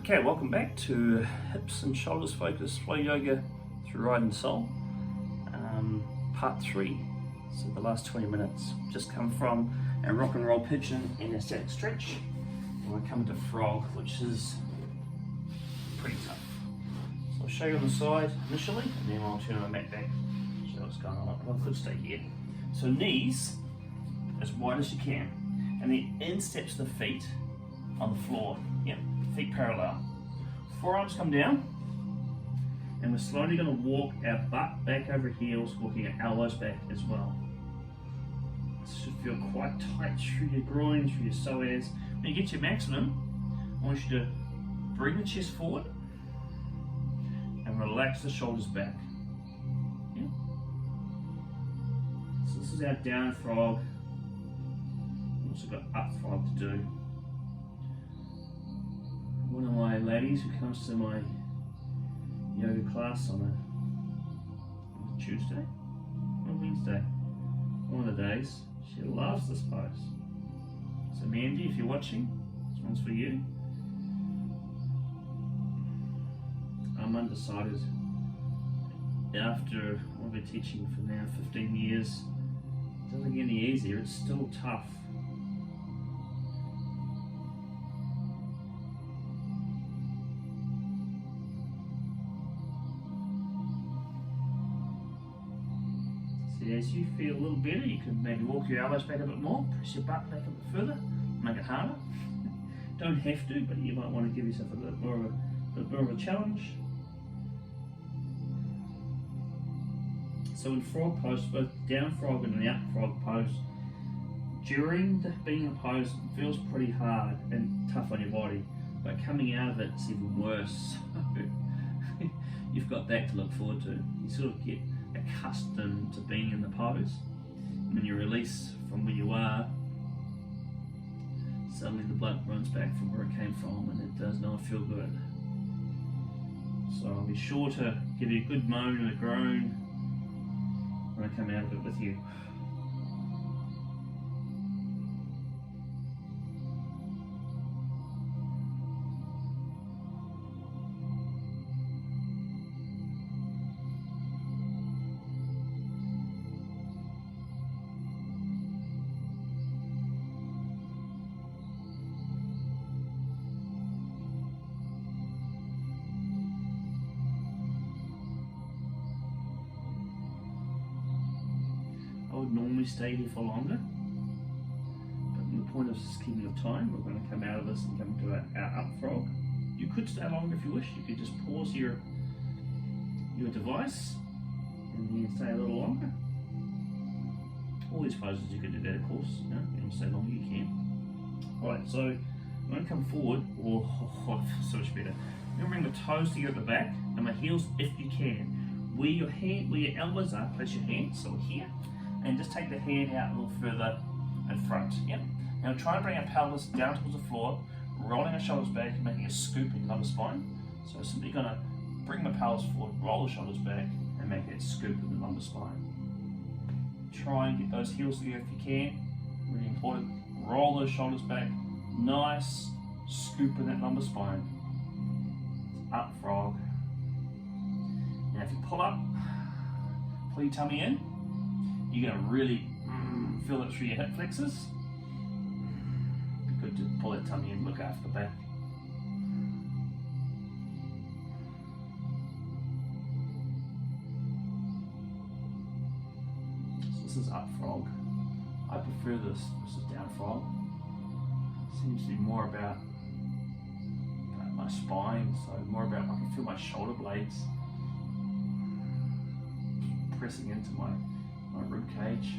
Okay, welcome back to Hips and Shoulders Focused Flow Yoga through Ride and Soul, part 3. So the last 20 minutes just come from a rock and roll pigeon and a static stretch. And we're coming to frog, which is pretty tough. So I'll show you on the side initially, and then I'll turn my mat back, show what's going on. I could stay here. So knees as wide as you can, and then insteps the feet on the floor. Yep, feet parallel. Forearms come down, and we're slowly going to walk our butt back over heels, walking our elbows back as well. This should feel quite tight through your groin, through your psoas. When you get your maximum, I want you to bring the chest forward and relax the shoulders back. Yeah. So this is our down frog. We've also got up frog to do. One of my ladies who comes to my yoga class on a Tuesday or Wednesday, one of the days, she loves this pose. So Mandy, if you're watching, this one's for you. I'm undecided. After I've been teaching for now 15 years, it doesn't get any easier, it's still tough. As you feel a little better, you can maybe walk your elbows back a bit more, press your butt back a bit further, make it harder. Don't have to, but you might want to give yourself a bit more of a challenge. So in frog pose, both down frog and the up frog pose, during being in the pose, it feels pretty hard and tough on your body, but coming out of it, it's even worse. You've got that to look forward to. You sort of get accustomed to being in the pose. When you release from where you are, suddenly the blood runs back from where it came from, and it does not feel good. So I'll be sure to give you a good moan and a groan when I come out of it with you. I would normally stay here for longer, but in the point of keeping of time, we're going to come out of this and come to our up frog. You could stay longer if you wish. You could just pause your device and then stay a little longer. All these poses you could do that, of course. You know, if you want to stay longer, you can. Alright, so I'm going to come forward. Oh, I feel so much better. I'm going to bring the toes together at the back and my heels, if you can. Where your elbows are, place your hands, so here. And just take the hand out a little further in front. Yep. Now try and bring our pelvis down towards the floor, rolling our shoulders back and making a scoop in lumbar spine. So I'm simply going to bring my pelvis forward, roll the shoulders back, and make that scoop in the lumbar spine. Try and get those heels together if you can. Really important. Roll those shoulders back. Nice scoop in that lumbar spine. Up frog. Now if you pull your tummy in, you're going to really feel it through your hip flexors. Be good to pull that tummy in, look after the back. So this is up frog. I prefer this. This is down frog. It seems to be more about my spine, so more about, I can feel my shoulder blades pressing into my rib cage.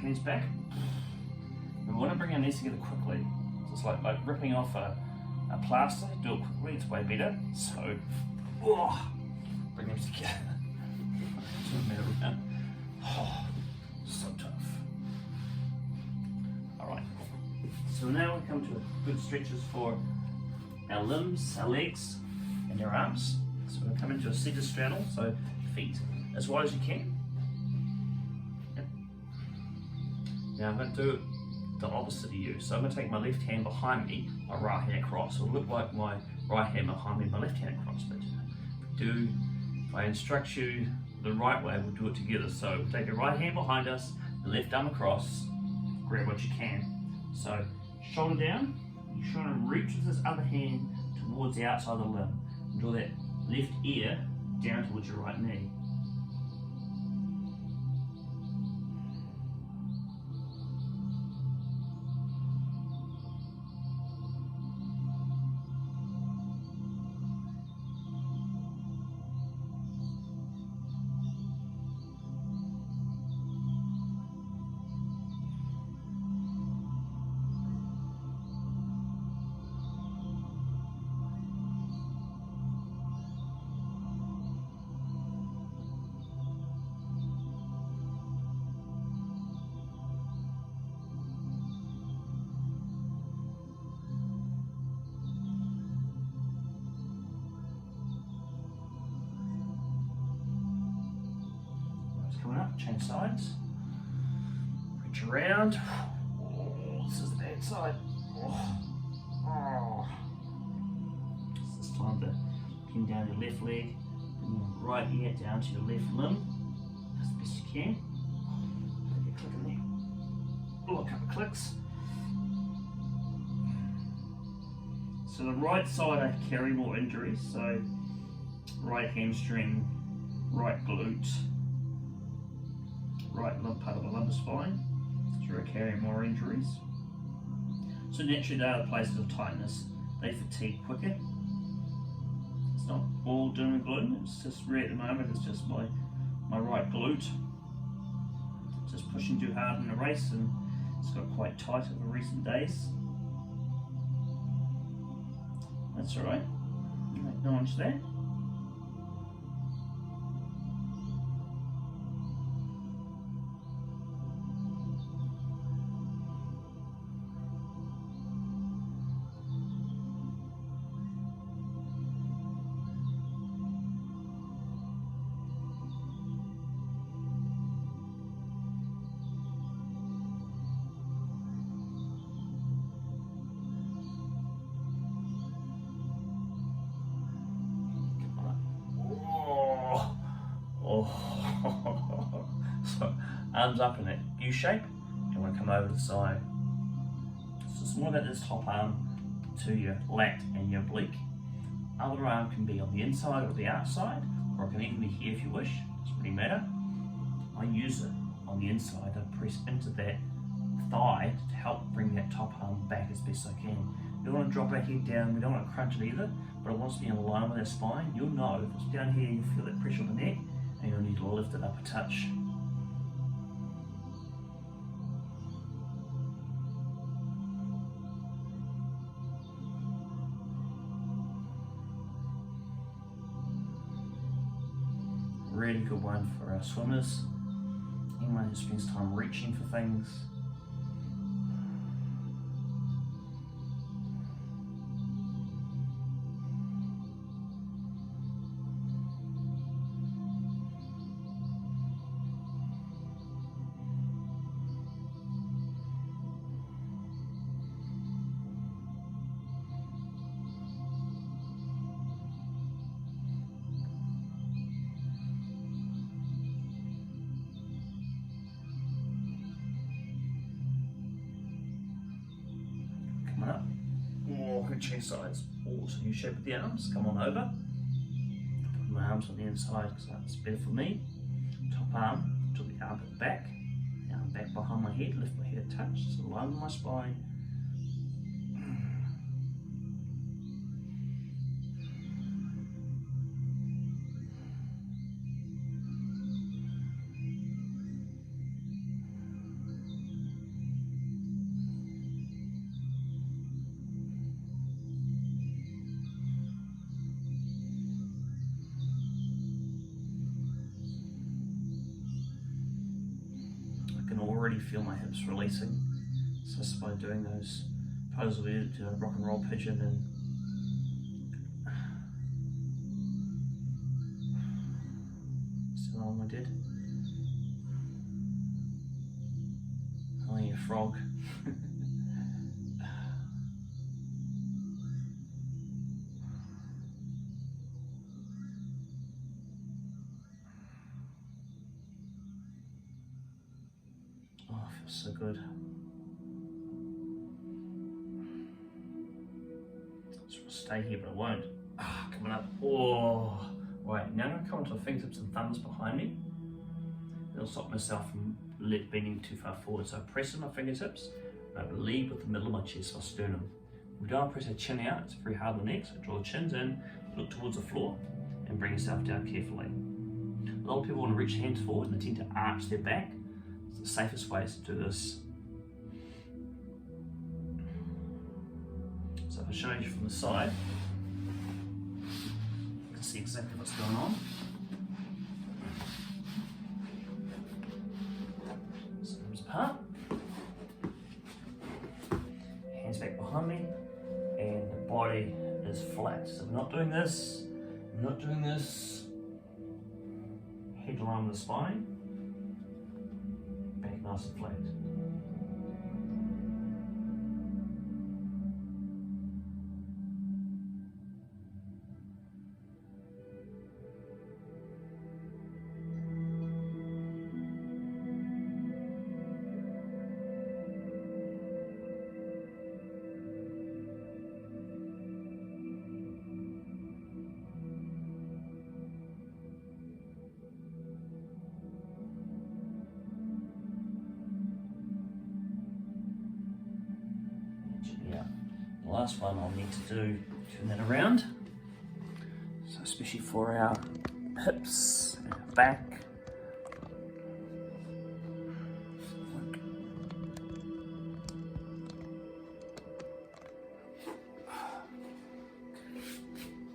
Hands back, we want to bring our knees together quickly. So it's like ripping off a plaster, do it quickly, it's way better. So, bring them together. Oh, so tough. Alright, so now we come to good stretches for our limbs, our legs, and our arms. So we're going to come into a seated straddle, so feet as wide as you can. Yep. Now I'm going to do the opposite of you. So I'm going to take my left hand behind me, my right hand across. So it'll look like my right hand behind me, my left hand across. But if I instruct you the right way, we'll do it together. So we'll take your right hand behind us, the left arm across, grab what you can. So shoulder down, you're trying to reach with this other hand towards the outside of the limb. And draw that left ear down towards your right knee. Coming up, change sides. Reach around. Oh, this is the bad side. Oh. This is time to pin down your left leg and your right ear down to your left limb as best you can. Put your click in there. Oh, a couple of clicks. So the right side I carry more injuries, so right hamstring, right glute, right part of the lumbar spine, so I carry more injuries. So naturally they are the places of tightness, they fatigue quicker. It's not all doom and gloom, it's just at the moment, it's just my right glute. Just pushing too hard in the race and it's got quite tight over recent days. That's alright, acknowledge that. So arms up in that U shape, you want to come over to the side. So it's more about this top arm to your lat and your oblique. Other arm can be on the inside or the outside, or it can even be here if you wish, doesn't really matter. I use it on the inside to press into that thigh to help bring that top arm back as best I can. We don't want to drop our head down, we don't want to crunch it either, but it wants to be in line with our spine. You'll know if it's down here, you feel that pressure on the neck, and you'll need to lift it up a touch. Really good one for our swimmers, anyone who spends time reaching for things. Up. Oh, good change sides. Also, you shape with the arms. Come on over. Put my arms on the inside because that's better for me. Top arm to the armpit back. Arm back behind my head. Lift my head a touch. Just align with my spine. can already feel my hips releasing. So just by doing those poses we did, rock and roll pigeon and what's the other one we did? A frog. Oh, it feels so good. Just want to stay here, but I won't. Coming up. Oh, right. Now I'm going to come onto my fingertips and thumbs behind me. It'll stop myself from bending too far forward. So I press on my fingertips, and I lead with the middle of my chest, my sternum. We don't press our chin out, it's very hard on the neck, so draw the chins in, look towards the floor, and bring yourself down carefully. A lot of people want to reach hands forward and they tend to arch their back. It's the safest way to do this. So if I show you from the side, you can see exactly what's going on. Apart. Hands back behind me, and the body is flat. So we're not doing this, we're not doing this. Head along the spine, back nice and flat. Last one I'll need to do, turn that around. So especially for our hips and our back.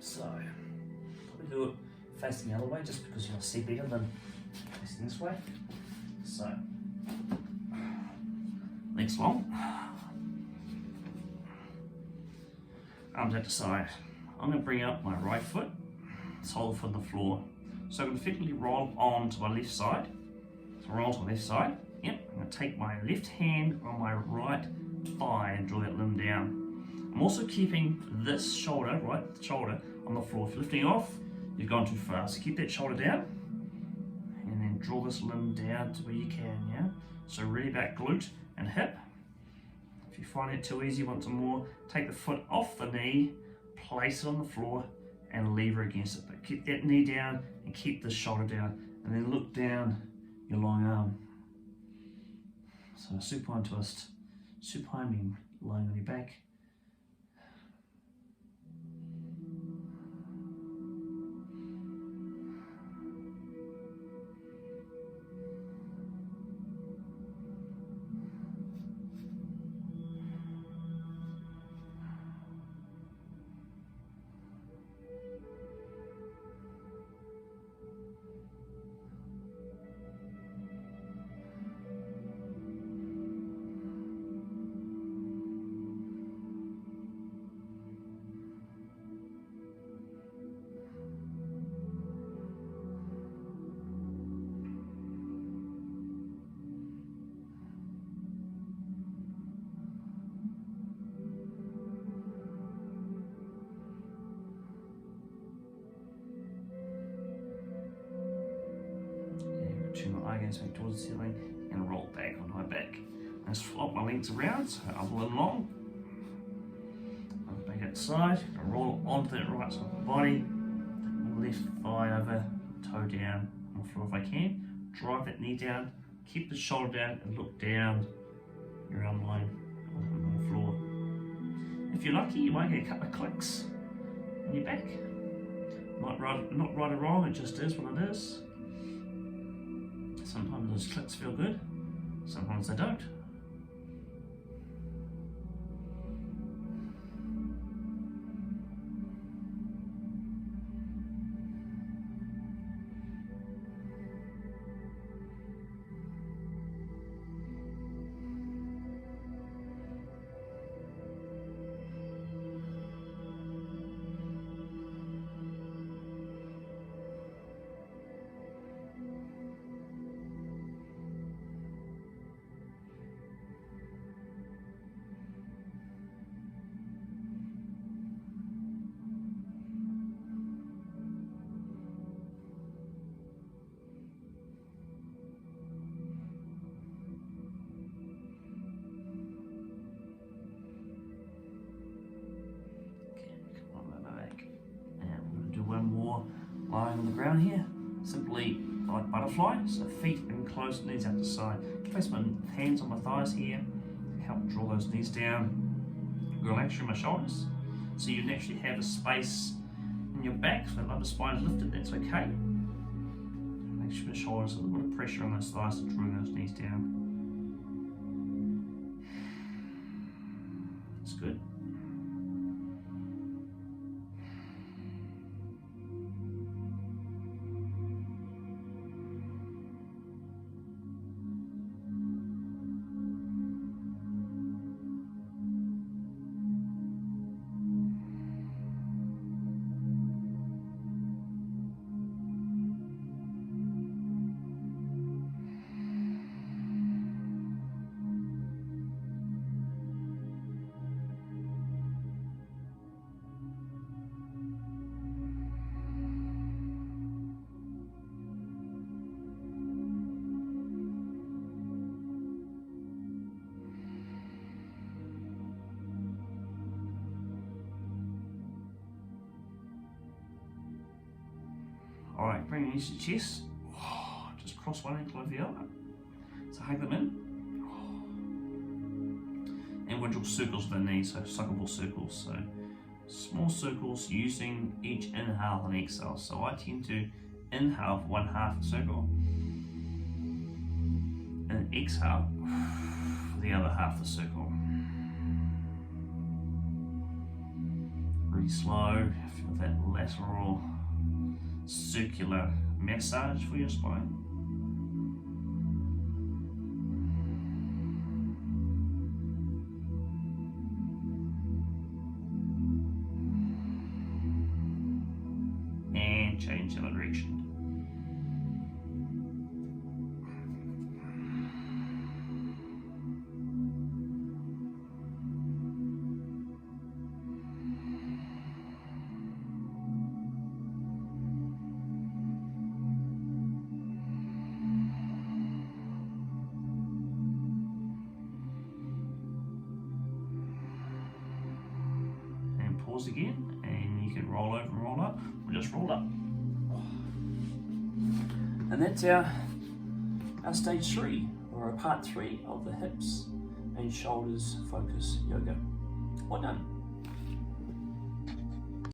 So probably do it facing the other way just because you'll see better than facing this way. So legs long. Arms out to side. I'm going to bring up my right foot, sole the foot on the floor. So I'm going to effectively roll on to my left side. So roll to my left side. Yep. I'm going to take my left hand on my right thigh and draw that limb down. I'm also keeping this shoulder, right shoulder, on the floor. If you're lifting off, you've gone too far. So keep that shoulder down and then draw this limb down to where you can, yeah? So really back glute and hip. If you find it too easy, want some more, take the foot off the knee, place it on the floor, and lever against it. But keep that knee down and keep the shoulder down, and then look down your long arm. So supine twist. Supine means lying on your back. Turn my eye gaze back towards the ceiling and roll back on my back. And swap my legs around, so I'll and long. Back outside, and roll onto that right side of the body. Left thigh over, toe down on the floor if I can. Drive that knee down, keep the shoulder down and look down your arm line on the floor. If you're lucky, you might get a couple of clicks on your back. Not right or wrong, it just is what it is. Sometimes those clicks feel good, sometimes they don't. down here, simply like butterfly, so feet in close, knees out to side. Place my hands on my thighs here, help draw those knees down, relax through my shoulders, so you naturally have a space in your back, so the lumbar spine is lifted, that's okay. Make sure the shoulders, a little bit of pressure on those thighs to draw those knees down. That's good. Alright, bring your knees to your chest. Just cross one ankle over the other. So hug them in. And we'll draw circles with the knees, so suckable circles. So small circles using each inhale and exhale. So I tend to inhale for one half a circle and exhale for the other half of the circle. Really slow, feel that lateral circular massage for your spine. And change the other direction. Pause again, and you can roll over and roll up, or just roll up. And that's our stage 3, or our part 3 of the hips and shoulders focus yoga. Well done.